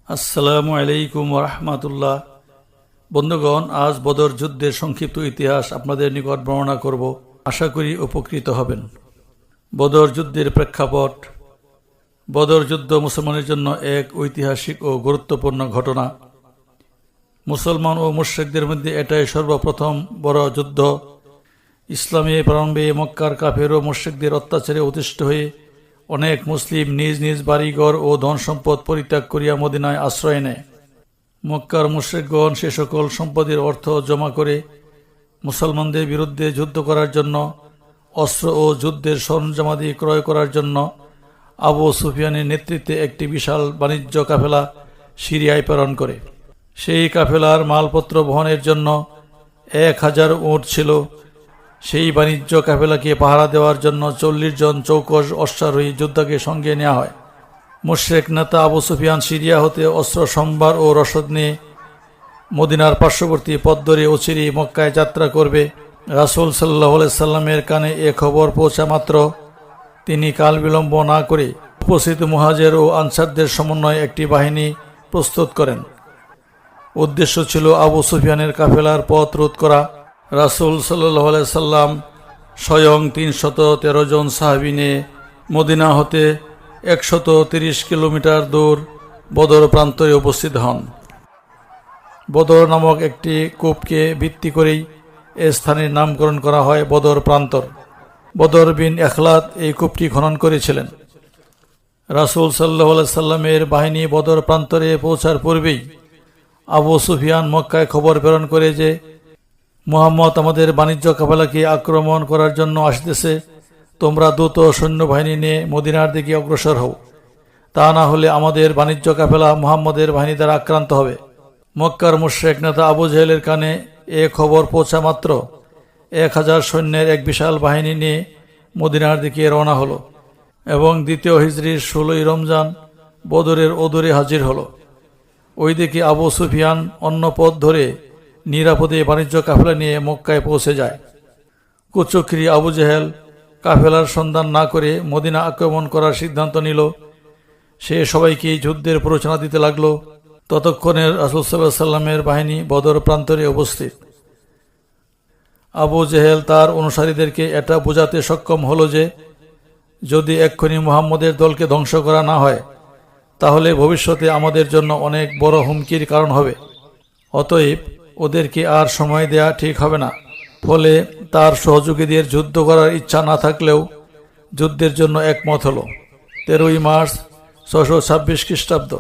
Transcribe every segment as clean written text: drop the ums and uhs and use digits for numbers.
আসসালামু আলাইকুম ওরহমাতুল্লাহ। বন্ধুগণ, আজ বদর যুদ্ধের সংক্ষিপ্ত ইতিহাস আপনাদের নিকট বর্ণনা করব। আশা করি উপকৃত হবেন। বদর যুদ্ধের প্রেক্ষাপট। বদর যুদ্ধ মুসলমানের জন্য এক ঐতিহাসিক ও গুরুত্বপূর্ণ ঘটনা। মুসলমান ও মুশরিকদের মধ্যে এটাই সর্বপ্রথম বড় যুদ্ধ। ইসলামী প্রারম্ভে মক্কার কাফের ও মুশরিকদের অত্যাচারে অতিষ্ঠ হয়ে অনেক মুসলিম নিজ নিজ বাড়িঘর ও ধন সম্পদ পরিত্যাগ করিয়া মদিনায় আশ্রয় নেয়। মক্কার মুশরিকগণ সে সকল সম্পদের অর্থ জমা করে মুসলমানদের বিরুদ্ধে যুদ্ধ করার জন্য, অস্ত্র ও যুদ্ধের সরঞ্জামাদি ক্রয় করার জন্য আবু সুফিয়ানের নেতৃত্বে একটি বিশাল বাণিজ্য কাফেলা সিরিয়ায় প্রেরণ করে। সেই কাফেলার মালপত্র বহনের জন্য 1000 উট ছিল। সেই বাণিজ্য কাফেলাকে পাহারা দেওয়ার জন্য 40 জন চৌকস অশ্বারোহী যোদ্ধাকে সঙ্গে নেওয়া হয়। মুশরিক নেতা আবু সুফিয়ান সিরিয়া হতে অস্ত্র সম্ভার ও রসদ নিয়ে মদিনার পার্শ্ববর্তী পথ ধরে অচিরেই মক্কায় যাত্রা করবে। রাসূল সাল্লাল্লাহু আলাইহি সাল্লামের কানে এ খবর পৌঁছা মাত্র তিনি কাল বিলম্ব না করে উপস্থিত মুহাজির ও আনসারদের সমন্বয়ে একটি বাহিনী প্রস্তুত করেন। উদ্দেশ্য ছিল আবু সুফিয়ানের কাফেলার পথ রোধ করা। রাসূল সাল্লাল্লাহু আলাইহি সাল্লাম স্বয়ং 313 জন সাহাবী নিয়ে মদিনা হতে 130 কিলোমিটার দূর বদর প্রান্তরে উপস্থিত হন। বদর নামক একটি কূপকে ভিত্তি করেই এ স্থানের নামকরণ করা হয় বদর প্রান্তর। বদর বিন এখলাত এই কূপটি খনন করেছিলেন। রাসূল সাল্লাল্লাহু আলাইহি সাল্লামের বাহিনী বদর প্রান্তরে পৌঁছার পূর্বেই আবু সুফিয়ান মক্কায় খবর প্রেরণ করে যে মুহাম্মদ আমাদের বাণিজ্য কাফেলাকে আক্রমণ করার জন্য আসতেছে। তোমরা দ্রুত সৈন্যবাহিনী নিয়ে মদিনার দিকে অগ্রসর হও, তা না হলে আমাদের বাণিজ্য কাফেলা মুহাম্মদের বাহিনী দ্বারা আক্রান্ত হবে। মক্কার মুশরিক নেতা আবু জেহেলের কানে এ খবর পৌঁছা মাত্র 1000 সৈন্যের এক বিশাল বাহিনী নিয়ে মদিনার দিকে রওনা হলো এবং 2য় হিজরির 16ই রমজান বদরের অদূরে হাজির হলো। ওইদিকে আবু সুফিয়ান অন্য পথ ধরে নিরাপদে বাণিজ্য কাফেলা নিয়ে মক্কায় পৌঁছে যায়। কুচক্রী আবু জেহেল কাফেলার সন্ধান না করে মদিনা আক্রমণ করার সিদ্ধান্ত নিল। সে সবাইকে যুদ্ধের প্ররোচনা দিতে লাগল। ততক্ষণে রাসূল সাল্লাল্লাহু আলাইহি সাল্লামের বাহিনী বদর প্রান্তরে উপস্থিত। আবু জেহেল তার অনুসারীদেরকে এটা বোঝাতে সক্ষম হলো যে যদি এক্ষুনি মুহাম্মদের দলকে ধ্বংস করা না হয় তাহলে ভবিষ্যতে আমাদের জন্য অনেক বড় হুমকির কারণ হবে। অতএব ওদেরকে আর সময় দেয়া ঠিক হবে না। ফলে তার সহযোগীদের যুদ্ধ করার ইচ্ছা না থাকলেও যুদ্ধের জন্য একমত হল। 13ই মার্চ 626 খ্রিস্টাব্দ,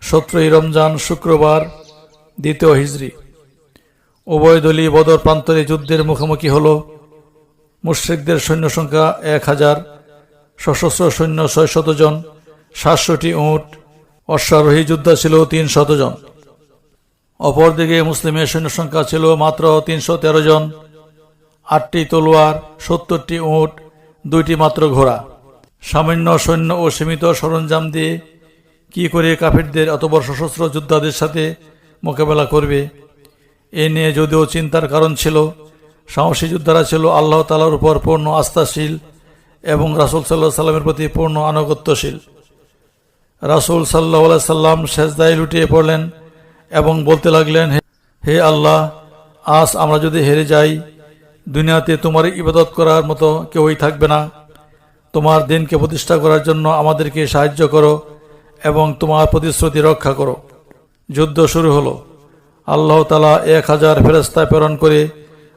17ই রমজান শুক্রবার, 2য় হিজরি। উভয় দলই বদর প্রান্তরে যুদ্ধের মুখোমুখি হল। মুশরিকদের সৈন্য সংখ্যা 1000, সশস্ত্র সৈন্য 600 জন, 700টি উট, অশ্বারোহী যোদ্ধা ছিল 300 জন। অপরদিকে মুসলিমের সৈন্য সংখ্যা ছিল মাত্র 313 জন, 8টি তলোয়ার, 70টি উট, 2টি মাত্র ঘোড়া। সামান্য সৈন্য ও সীমিত সরঞ্জাম দিয়ে কি করে কাফিরদের অত বড় সশস্ত্র যোদ্ধাদের সাথে মোকাবেলা করবে, এ নিয়ে যদিও চিন্তার কারণ ছিল, সাহসী যোদ্ধারা ছিল আল্লাহ তাআলার উপর পূর্ণ আস্থাশীল এবং রাসূল সাল্লাল্লাহু আলাইহি সাল্লামের প্রতি পূর্ণ আনুগত্যশীল। রাসূল সাল্লাল্লাহু আলাইহি সাল্লাম সেজদায় লুটিয়ে পড়লেন এবং বলতে লাগলেন, হে আল্লাহ, আজ আমরা যদি হেরে যাই দুনিয়াতে তোমার ইবাদত করার মতো কেউই থাকবে না। তোমার দিনকে প্রতিষ্ঠা করার জন্য আমাদেরকে সাহায্য করো এবং তোমার প্রতিশ্রুতি রক্ষা করো। যুদ্ধ শুরু হলো। আল্লাহ তাআলা 1000 ফেরেশতা প্রেরণ করে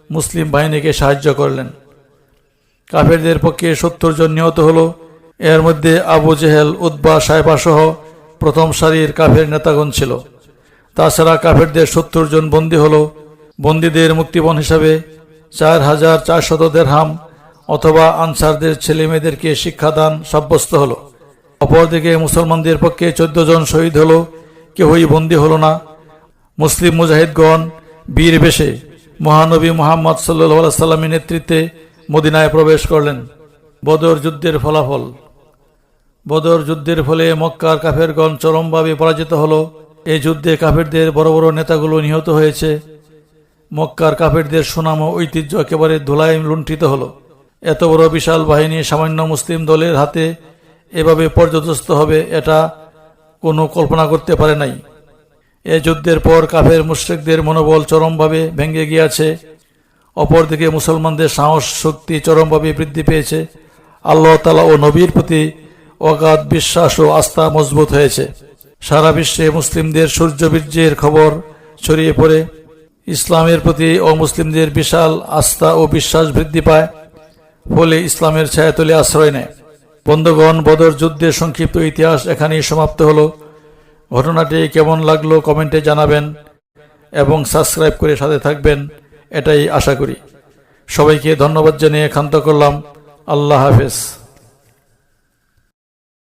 মুসলিম বাহিনীকে সাহায্য করলেন। কাফেরদের পক্ষে 70 জন নিহত হলো। এর মধ্যে আবু জেহেল, উতবা, সাইবা সহ প্রথম সারির কাফের নেতাগণ ছিল। তাছাড়া কাফেরদের 70 জন বন্দী হল। বন্দীদের মুক্তিপণ হিসাবে 4400 দিরহাম অথবা আনসারদের ছেলে মেয়েদেরকে শিক্ষাদান সাব্যস্ত হল। অপরদিকে মুসলমানদের পক্ষে 14 জন শহীদ হল, কেউই বন্দী হল না। মুসলিম মুজাহিদগণ বীর বেশে মহানবী মুহাম্মদ সাল্লাল্লাহু আলাইহি সাল্লামের নেতৃত্বে মদিনায় প্রবেশ করলেন। বদর যুদ্ধের ফলাফল। বদর যুদ্ধের ফলে মক্কার কাফেরগণ চরমভাবে পরাজিত হল। এই যুদ্ধে কাফেরদের বড় বড় নেতাগুলো নিহত হয়েছে। মক্কার কাফেরদের সুনাম ও ঐতিহ্য একেবারে ধুলায় লুণ্ঠিত হল। এত বড় বিশাল বাহিনী সামান্য মুসলিম দলের হাতে এভাবে পর্যদস্ত হবে, এটা কোনো কল্পনা করতে পারে নাই। এ যুদ্ধের পর কাফের মুশরিকদের মনোবল চরমভাবে ভেঙে গিয়েছে। অপরদিকে মুসলমানদের সাহস শক্তি চরমভাবে বৃদ্ধি পেয়েছে। আল্লাহ তাআলা ও নবীর প্রতি অগাধ বিশ্বাস ও আস্থা মজবুত হয়েছে। সারা বিশ্বে মুসলিমদের সূর্যবীর্যের খবর ছড়িয়ে পড়ে। ইসলামের প্রতি অমুসলিমদের বিশাল আস্থা ও বিশ্বাস বৃদ্ধি পায়, ফলে ইসলামের ছায়াতলে আশ্রয় নেয়। বন্ধুগণ, বদর যুদ্ধের সংক্ষিপ্ত ইতিহাস এখানেই সমাপ্ত হলো। ঘটনাটি কেমন লাগলো কমেন্টে জানাবেন এবং সাবস্ক্রাইব করে সাথে থাকবেন, এটাই আশা করি। সবাইকে ধন্যবাদ জানিয়ে ক্ষান্ত করলাম। আল্লাহ হাফেজ।